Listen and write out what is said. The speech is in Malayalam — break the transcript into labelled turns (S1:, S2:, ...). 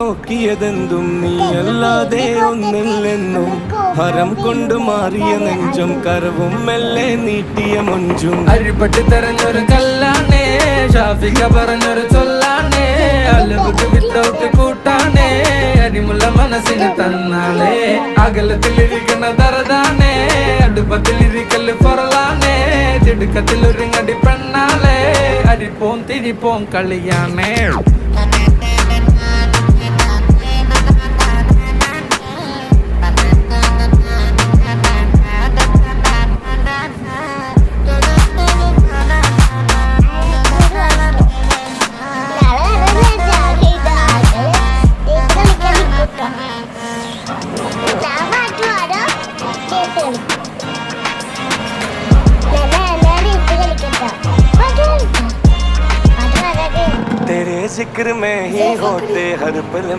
S1: നോക്കിയതെന്തും നീയല്ലാതെ ഒന്നില്ലെന്നും ഹരം കൊണ്ട് മാറിയ നെഞ്ചും കരവും മെല്ലെ നീട്ടിയ മൊഞ്ചും
S2: അരിപ്പട്ടി തെരഞ്ഞൊരു കല്ലാണേ ഷാഫിക പറഞ്ഞൊരു ചൊല്ലാണേ അലവുക്ക് വിത്തൗട്ട് കൂട്ടാണേ അരിമുള്ള മനസ്സിന് തന്നാളേ അകലത്തിലിരിക്കണ ദറദാണേ അടുപ്പത്തിലിരിക്കല് പൊറലാണേ തിടുക്കത്തിലൊരുങ്ങടി പെണ്ണാളേ അരിപ്പോം തിരിപ്പോം കളിയാണേ
S1: तेरे जिक्र में ही होते हर पल